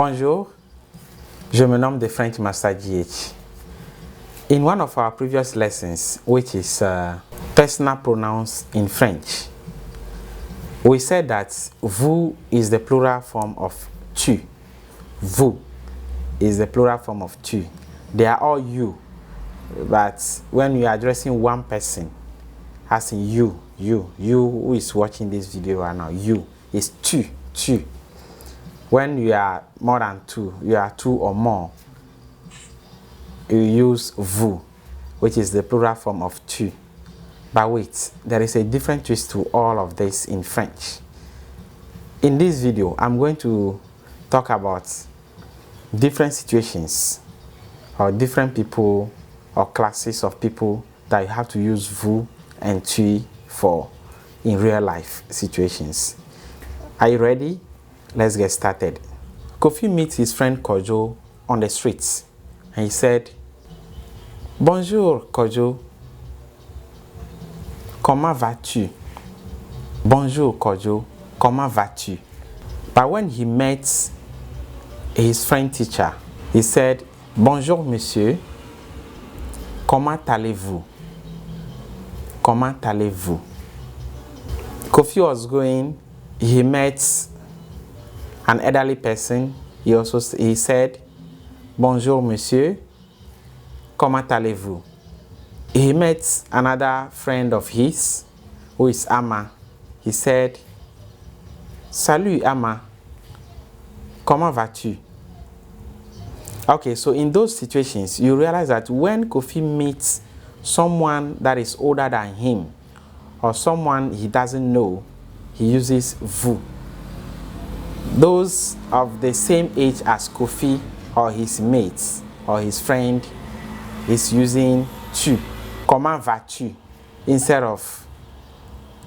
Bonjour, je me nomme the French Master GH. In one of our previous lessons, which is personal pronouns in French, we said that vous is the plural form of tu. Vous is the plural form of tu. They are all you, but when you are addressing one person, as in you who is watching this video right now, you is tu. When you are more than two, you are two or more, you use vous, which is the plural form of tu. But wait, there is a different twist to all of this in French. In this video, I'm going to talk about different situations or different people or classes of people that you have to use vous and tu for in real life situations. Are you ready? Let's get started. Kofi meets his friend Kojo on the streets and he said, "Bonjour Kojo, comment vas-tu?" Bonjour Kojo, comment vas-tu? But when he met his friend teacher, he said, "Bonjour monsieur, comment allez-vous?" Comment allez-vous? Kofi was going, he met an elderly person. He said, "Bonjour monsieur, comment allez-vous?" He met another friend of his who is Ama. He said, "Salut Ama, comment vas-tu?" Okay, so in those situations, you realize that when Kofi meets someone that is older than him or someone he doesn't know, he uses vous. Those of the same age as Kofi or his mates or his friend is using tu. Comment vas-tu instead of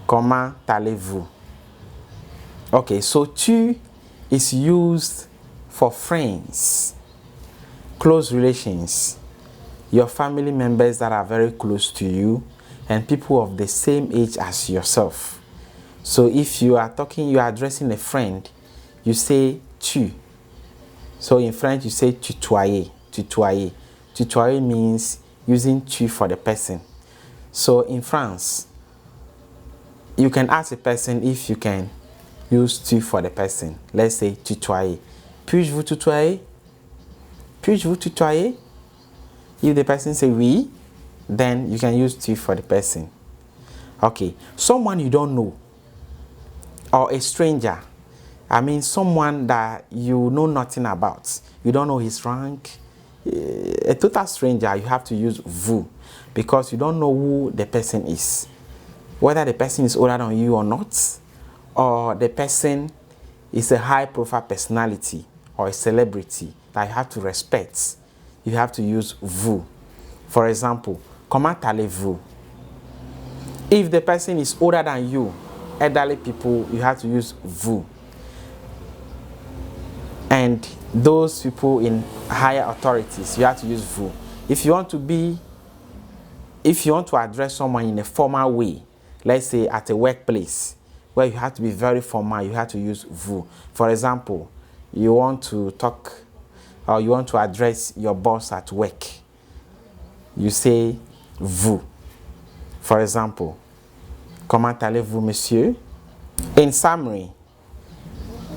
comment allez-vous. Okay, so tu is used for friends, close relations, your family members that are very close to you, and people of the same age as yourself. So if you are addressing a friend, you say tu. So in French, you say tutoyer. Tutoyer means using tu for the person. So in France, you can ask a person if you can use tu for the person. Let's say tutoyer. Puis-je vous tutoyer? Puis-je vous tutoyer? If the person say oui, then you can use tu for the person. Okay, someone you don't know or a stranger. I mean someone that you know nothing about. You don't know his rank. A total stranger, you have to use vous because you don't know who the person is. Whether the person is older than you or not, or the person is a high-profile personality or a celebrity that you have to respect, you have to use vous. For example, comment allez-vous? If the person is older than you, elderly people, you have to use vous. And those people in higher authorities, you have to use vous. If you want to address someone in a formal way, let's say at a workplace where you have to be very formal, you have to use vous. For example, you want to talk or you want to address your boss at work, you say vous. For example, comment allez-vous, monsieur? In summary,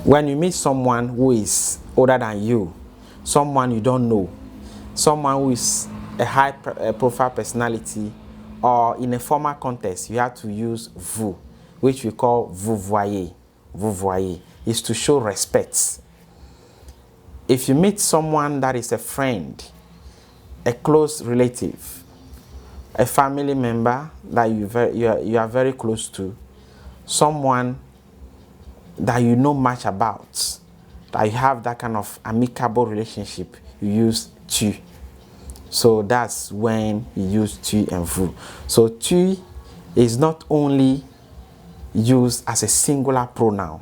when you meet someone who is older than you, someone you don't know, someone who is a high profile personality, or in a formal context, you have to use vous, which we call vous voyez. Vous voyez is to show respect. If you meet someone that is a friend, a close relative, a family member that you are very close to, someone that you know much about, that you have that kind of amicable relationship, you use tu. So that's when you use tu and vous. So tu is not only used as a singular pronoun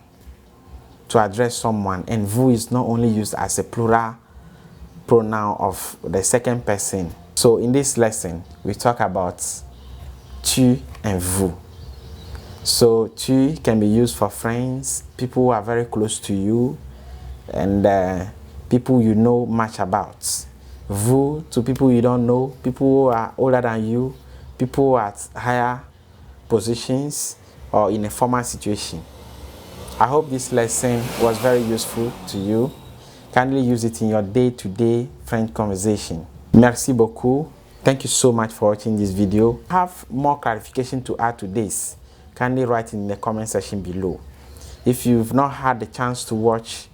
to address someone, and vous is not only used as a plural pronoun of the second person. So in this lesson, we talk about tu and vous. So tu can be used for friends, people who are very close to you, and people you know much about. Vous to people you don't know, people who are older than you, people at higher positions or in a formal situation. I hope this lesson was very useful to you. Kindly use it in your day-to-day French conversation. Merci beaucoup. Thank you so much for watching this video. Have more clarification to add to this? Kindly write in the comment section below. If you've not had the chance to watch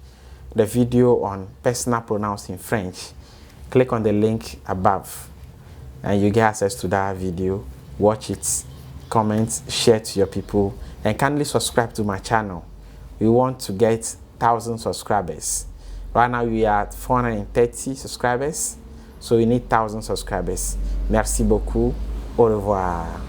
the video on personal pronouns in French, click on the link above and you get access to that video. Watch it, comment, share to your people, and kindly subscribe to my channel. We want to get 1,000 subscribers. Right now we are at 430 subscribers, so we need 1,000 subscribers. Merci beaucoup. Au revoir.